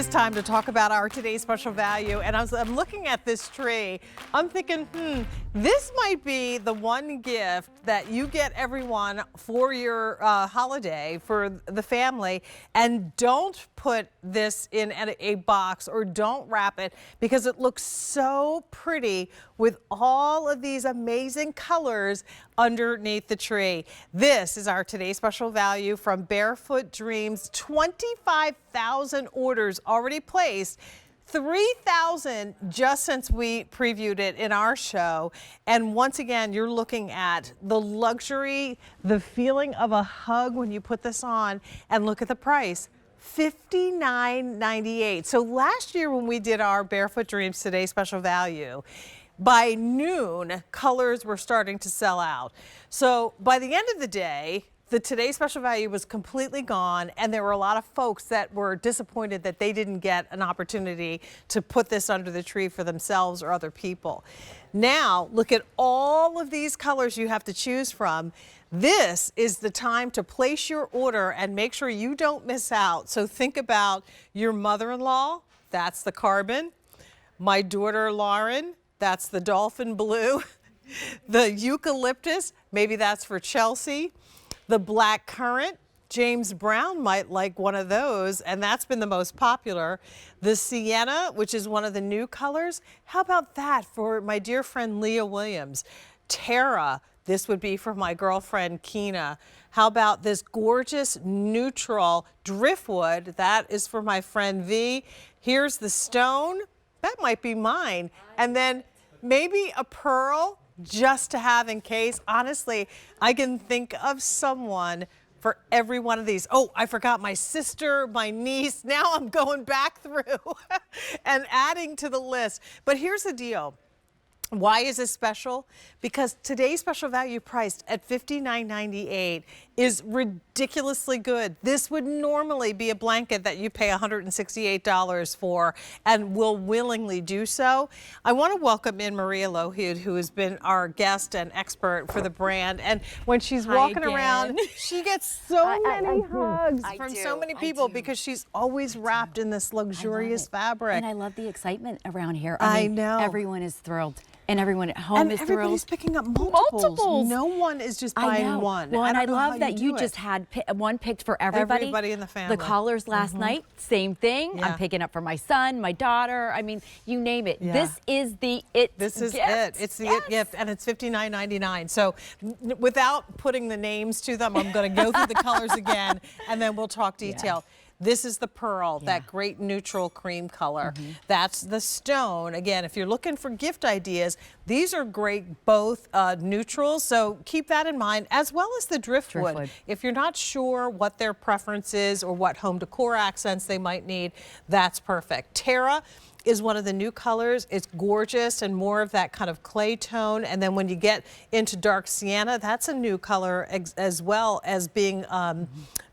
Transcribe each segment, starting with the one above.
is time to talk about our today's special value. And I'm looking at this tree. I'm thinking, this might be the one gift that you get everyone for your holiday, for the family. And don't put this in a box or don't wrap it, because it looks so pretty with all of these amazing colors underneath the tree. This is our today's special value from Barefoot Dreams. 25,000 orders already placed. 3,000 just since we previewed it in our show. And once again, you're looking at the luxury, the feeling of a hug when you put this on, and look at the price. $59.98. So last year when we did our Barefoot Dreams Today Special Value, by noon, colors were starting to sell out. So by the end of the day, the Today Special Value was completely gone, and there were a lot of folks that were disappointed that they didn't get an opportunity to put this under the tree for themselves or other people. Now, look at all of these colors you have to choose from. This is the time to place your order and make sure you don't miss out. So think about your mother-in-law, that's the carbon. My daughter Lauren, that's the dolphin blue. The eucalyptus, maybe that's for Chelsea. The black currant, James Brown might like one of those, and that's been the most popular. The sienna, which is one of the new colors, how about that for my dear friend Leah Williams? Tara, this would be for my girlfriend Keena. How about this gorgeous neutral driftwood? That is for my friend V. Here's the stone, that might be mine. And then maybe a pearl, just to have in case. Honestly, I can think of someone for every one of these. Oh, I forgot my sister, my niece. Now I'm going back through and adding to the list. But here's the deal. Why is this special? Because today's special value priced at $59.98 is ridiculously good. This would normally be a blanket that you pay $168 for and will willingly do so. I want to welcome in Maria Lohid, who has been our guest and expert for the brand. And when she's walking around, she gets so many hugs from so many people because she's always wrapped in this luxurious fabric. And I love the excitement around here. I know. Everyone is thrilled. And everyone at home is thrilled. And everybody's picking up multiples. No one is just buying one. Well, and I love that you just had one picked for everybody. Everybody in the family. The collars last night, same thing. Yeah. I'm picking up for my son, my daughter. I mean, you name it. Yeah. This is the it This is gift. it. It's the it gift, and it's $59.99. So without putting the names to them, I'm going to go through the colors again, and then we'll talk detail. Yeah. This is the pearl, that great neutral cream color. That's the stone. Again, if you're looking for gift ideas, these are great, both neutrals, so keep that in mind, as well as the driftwood. If you're not sure what their preference is or what home decor accents they might need, that's perfect. Tara is one of the new colors. It's gorgeous and more of that kind of clay tone. And then when you get into dark sienna, that's a new color as well as being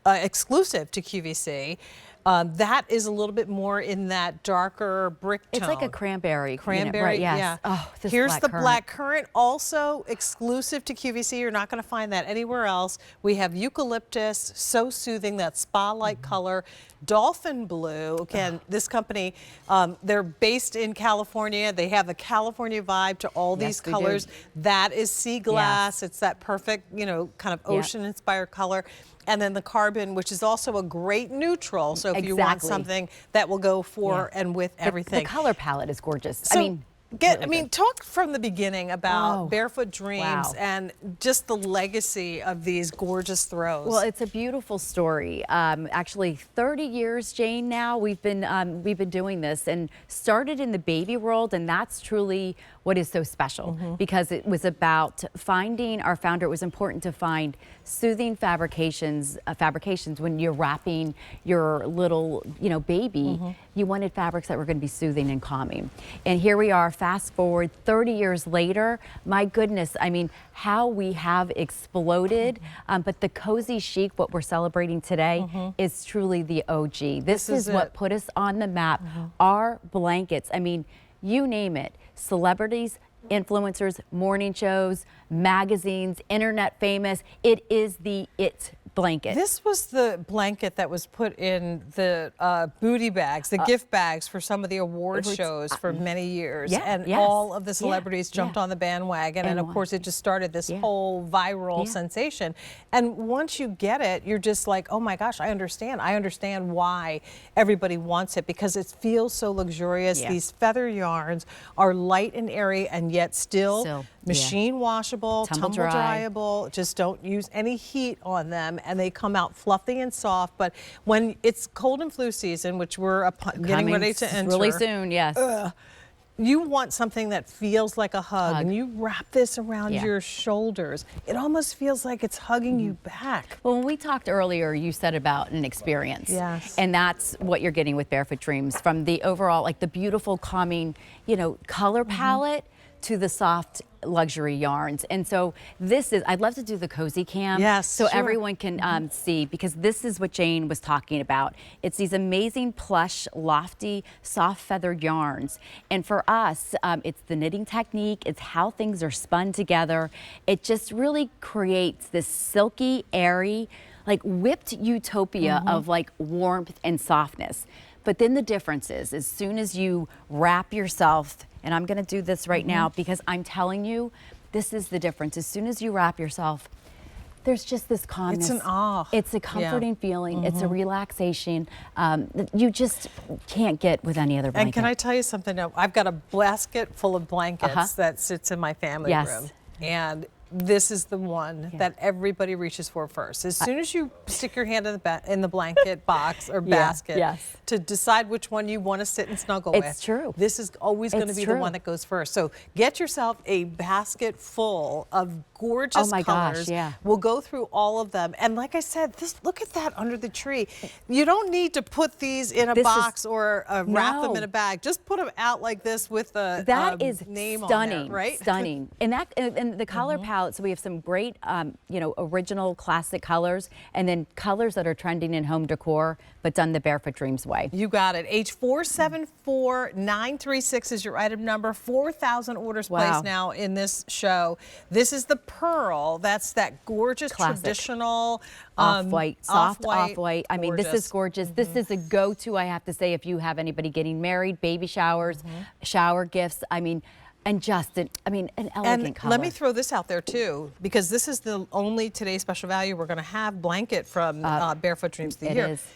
exclusive to QVC. That is a little bit more in that darker brick tone. It's like a cranberry. Cranberry, right, yes. Yeah. Oh, this Here's black the currant. black currant, also exclusive to QVC. You're not going to find that anywhere else. We have eucalyptus, so soothing, that spa-like color. Dolphin blue, again, this company, they're based in California. They have a California vibe to all these colors. That is sea glass. It's that perfect, you know, kind of ocean-inspired color. And then the carbon, which is also a great neutral. So if you want something that will go for and with everything. The color palette is gorgeous. So talk from the beginning about Barefoot Dreams and just the legacy of these gorgeous throws. Well, it's a beautiful story. Actually, 30 years, Jane. Now we've been doing this, and started in the baby world, and that's truly what is so special because it was about finding our founder. It was important to find soothing fabrications when you're wrapping your little, baby. You wanted fabrics that were going to be soothing and calming. And here we are, fast forward 30 years later. My goodness, I mean, how we have exploded. But the CozyChic, what we're celebrating today, is truly the OG. This is what put us on the map. Our blankets, I mean, you name it, celebrities, influencers, morning shows, magazines, internet famous. It is the it blanket. This was the blanket that was put in the booty bags, the gift bags for some of the award shows for many years. Yeah, and yes. all of the celebrities jumped on the bandwagon. And of course, it just started this whole viral sensation. And once you get it, you're just like, oh my gosh, I understand. I understand why everybody wants it, because it feels so luxurious. These feather yarns are light and airy and yet still machine washable, tumble dryable. Just don't use any heat on them, and they come out fluffy and soft. But when it's cold and flu season, which we're getting ready to enter really soon, you want something that feels like a hug, and you wrap this around your shoulders. It almost feels like it's hugging you back. Well, when we talked earlier, you said about an experience. Yes. And that's what you're getting with Barefoot Dreams, from the overall, like the beautiful, calming, you know, color palette to the soft luxury yarns. And so this is, I'd love to do the cozy cam. Yes, so sure. everyone can see, because this is what Jane was talking about. It's these amazing plush, lofty, soft feathered yarns. And for us, it's the knitting technique. It's how things are spun together. It just really creates this silky, airy, like whipped utopia of like warmth and softness. But then the difference is, as soon as you wrap yourself, and I'm going to do this right now because I'm telling you, this is the difference. As soon as you wrap yourself, there's just this calmness. It's an awe. It's a comforting feeling. It's a relaxation that you just can't get with any other blanket. And can I tell you something now? I've got a basket full of blankets that sits in my family room. And this is the one that everybody reaches for first. As soon as you stick your hand in the blanket box or basket to decide which one you want to sit and snuggle with. It's true. This is always going to be the one that goes first. So get yourself a basket full of gorgeous colors. We'll go through all of them. And like I said, look at that under the tree. You don't need to put these in a box or wrap them in a bag. Just put them out like this with a name on there, right? Stunning. And that, and the color palette. So we have some great, you know, original classic colors, and then colors that are trending in home decor, but done the Barefoot Dreams way. You got it. H474936 is your item number. 4,000 orders placed now in this show. This is the pearl. That's that gorgeous traditional off-white, soft off-white. I mean, this Gorgeous. is gorgeous. This is a go-to, I have to say, if you have anybody getting married, baby showers, shower gifts. I mean, and just, an elegant color. Let me throw this out there too, because this is the only today's special value we're going to have blanket from Barefoot Dreams of the Year. It is.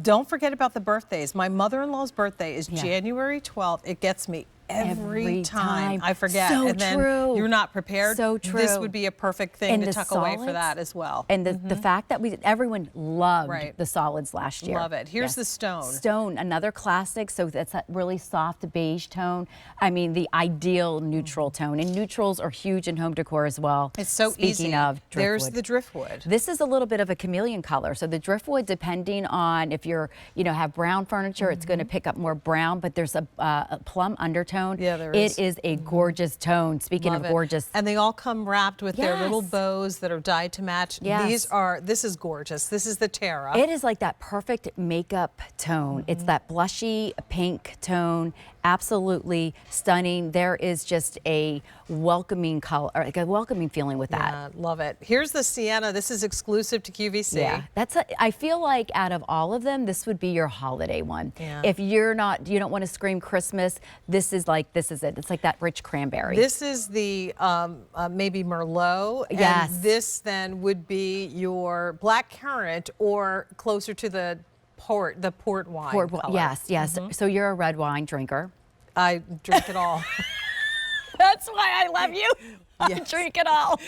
Don't forget about the birthdays. My mother-in-law's birthday is January 12th. It gets me every time I forget. So and then you're not prepared. So true. This would be a perfect thing to tuck away for that as well. And the fact that everyone loved the solids last year. Love it. Here's the stone. Stone, another classic. So that's that really soft beige tone. I mean, the ideal neutral tone. And neutrals are huge in home decor as well. It's so easy. Speaking of driftwood. There's the driftwood. This is a little bit of a chameleon color. So the driftwood, depending on if you're, have brown furniture, it's going to pick up more brown, but there's a plum undertone. Yeah, there is. It is a gorgeous tone. Speaking of gorgeous. And they all come wrapped with their little bows that are dyed to match. Yes. This is gorgeous. This is the Tara. It is like that perfect makeup tone. It's that blushy pink tone. Absolutely stunning. There is just a welcoming color, like a welcoming feeling with that. Yeah, love it. Here's the sienna. This is exclusive to QVC. Yeah, I feel like out of all of them, this would be your holiday one. Yeah. If you don't want to scream Christmas, this is it. It's like that rich cranberry. This is the maybe Merlot. Yes. And this then would be your black currant, or closer to the port wine. color. Yes. So you're a red wine drinker. I drink it all. That's why I love you. I drink it all.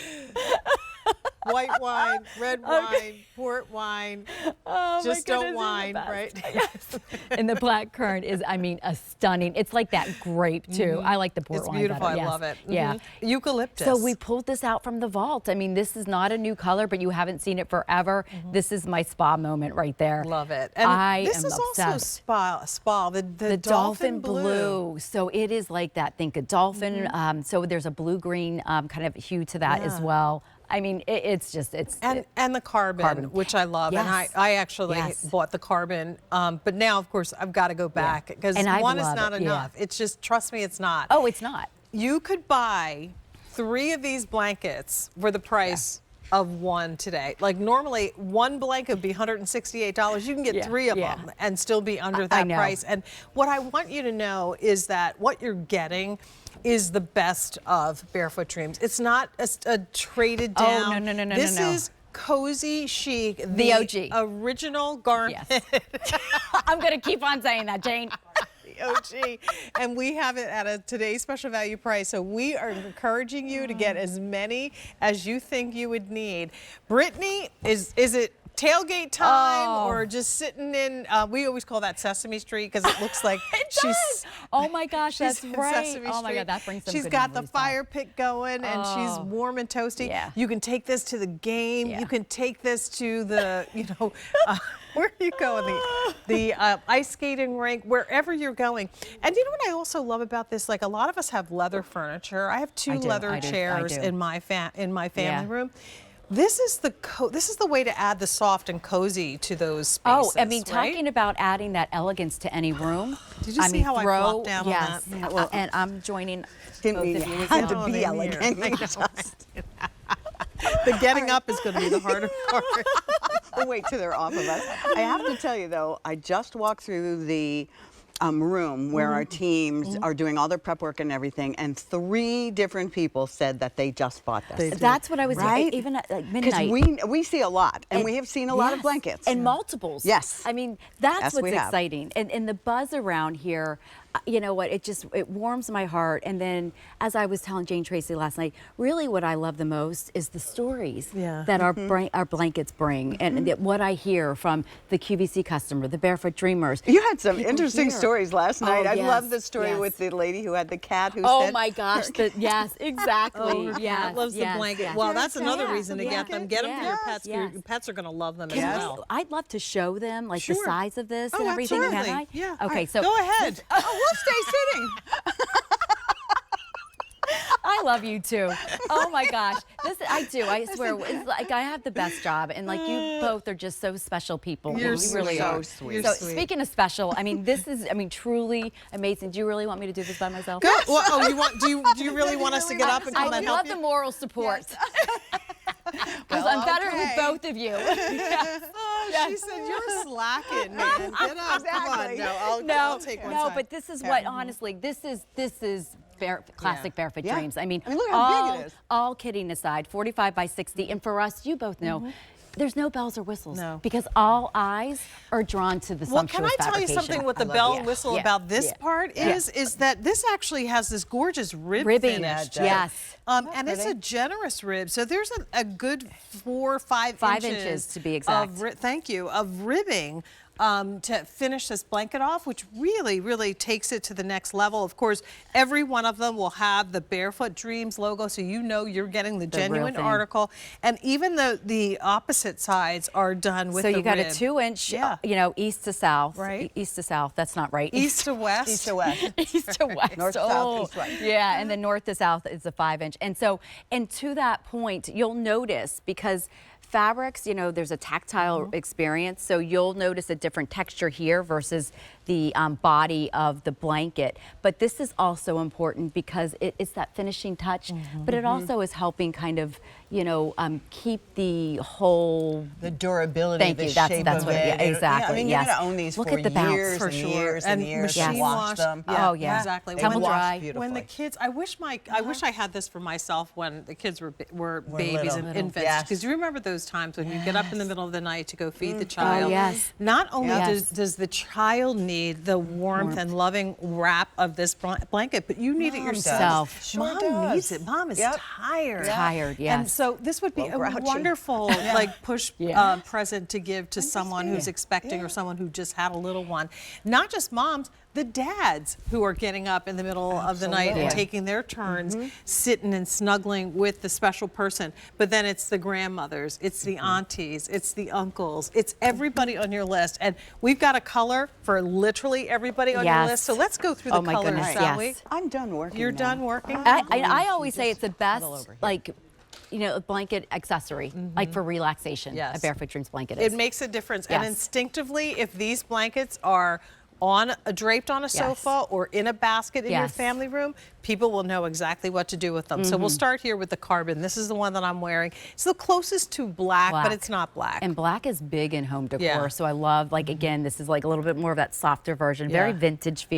White wine, red wine, port wine. Oh, just don't wine, right? Yes. And the black currant is, a stunning. It's like that grape too. I like the port wine. It's beautiful. better. I love it. Yeah. Eucalyptus. So we pulled this out from the vault. This is not a new color, but you haven't seen it forever. This is my spa moment right there. Love it. And this is obsessed. also spa. The dolphin blue. So it is like that. Think a dolphin. So there's a blue-green kind of hue to that as well. It's and the carbon, which I love. Yes. And I actually bought the carbon, but now of course I've got to go back because one is not enough. It's just, trust me, it's not. Oh, it's not. You could buy 3 of these blankets for the price of one today. Like normally one blanket would be $168. You can get 3 of them and still be under that price. And what I want you to know is that what you're getting is the best of Barefoot Dreams. It's not a traded down. Oh, no. This is Cozy Chic, the OG. Original garment. Yes. I'm going to keep on saying that, Jane. OG, and we have it at a today's special value price. So we are encouraging you to get as many as you think you would need. Brittany, is it tailgate time or just sitting in? We always call that Sesame Street because it looks like she's. Oh my gosh, that's right. Sesame Oh my Street. God, that brings some She's good got the memories fire back. pit going, and she's warm and toasty. Yeah. You can take this to the game. Yeah. You can take this to the, where are you going? The ice skating rink, wherever you're going. And you know what I also love about this? Like a lot of us have leather furniture. I have two leather chairs in my family room. This is the way to add the soft and cozy to those spaces. Oh, I mean, right? talking about adding that elegance to any room. Did you see how I flopped down on yes, that? Yeah, well, and I'm joining both of you. Had to be elegant. The getting up is going to be the harder part. We'll wait till they're off of us. I have to tell you though, I just walked through the room where our teams are doing all their prep work and everything, and 3 different people said that they just bought this. That's what I was Right? even at like midnight. Because we see a lot, and we have seen a lot of blankets. And multiples. Yes. I mean, that's Yes, what's we have. exciting. And the buzz around here, you know what, it warms my heart. And then, as I was telling Jane Tracy last night, really what I love the most is the stories that our blankets bring, and what I hear from the QVC customer, the Barefoot Dreamers. You had some People interesting here. stories last night. I yes, love the story yes. with the lady who had the cat who Oh said, my gosh, yes, exactly. Her yes, cat loves the yes, blanket. yes. Well, that's another Yeah, reason to get them. Get them for your pets. yes. Your pets are going to love them as Can well. I'd love to show them like the Sure. size of this Oh, and everything. absolutely. Can I? Yeah. Okay, so go ahead. "Oh, we'll stay sitting." I love you too. Oh my gosh, I do. I swear, it's like I have the best job, and like you both are just so special people. You're you really so are. sweet. So Sweet. speaking of special, I mean, this is, truly amazing. Do you really want me to do this by myself? Good. Well, oh, do you really want us to get up and come I and love help the you? moral support. Because I'm better with both of you. Oh, she said you're slacking, man. Get up. Come on. Exactly. No, I'll take one side. but this is what, honestly, this is classic Barefoot Yeah. Dreams. I mean, look how big it is. all kidding aside, 45 by 60, and for us, you both know, there's no bells or whistles. No. Because all eyes are drawn to the Well, sumptuous can I tell you fabrication. something with the love bell it. and whistle Yeah. about this Yeah. part is that this actually has this gorgeous rib Ribbing. finish. to it. Yes. And it's a generous rib, so there's a good 4 or 5 5 inches inches to be exact. Thank you, of ribbing. To finish this blanket off, which really, really takes it to the next level. Of course, every one of them will have the Barefoot Dreams logo, so you know you're getting the real genuine thing. article. And even the opposite sides are done with So the you got rib. a 2-inch, Yeah. east to south. Right. East to south, that's not right. East to west. East to west. East to west. North to south, east to west. Yeah, and then north to south is a 5-inch. And so, and to that point, you'll notice because fabrics, there's a tactile experience, so you'll notice a different texture here versus the body of the blanket. But this is also important because it's that finishing touch, but it also is helping kind of, keep the whole. The durability, Thank the you. shape That's of what. it. Yeah, exactly. I mean, yes. you're gonna own these Look for at the bounce. years For and sure. years And and years to machine wash wash. them. Oh, yeah. Exactly. They Tumble wash dry. beautifully. When the kids, I wish I had this for myself when the kids were babies little. and infants. Yes. Because you remember those times when you get up in the middle of the night to go feed the child. Oh, yes. Not only Yes. does the child need the warmth and loving wrap of this blanket, but you need it Mom yourself. does. Sure Mom does. needs it. Mom is Yep. tired. Tired, yes. And so this would be Well, a grouchy. wonderful push Yeah. present to give to someone who's expecting or someone who just had a little one. Not just moms, the dads who are getting up in the middle of the night and Absolutely. taking their turns sitting and snuggling with the special person. But then it's the grandmothers, it's the aunties, it's the uncles, it's everybody on your list. And we've got a color for literally everybody on your Yes. list. So let's go through Oh the my colors, goodness, shall yes. we? I'm done working You're now. done working? I always say it's the best, like, a blanket accessory, like for relaxation. Yes. A Barefoot Dreams blanket is. It makes a difference. And Yes. instinctively, if these blankets are draped on a sofa or in a basket in your family room, people will know exactly what to do with them. So we'll start here with the carbon. This is the one that I'm wearing. It's the closest to black, but it's not black. And black is big in home decor, so I love, like, again, this is like a little bit more of that softer version, very vintage feel.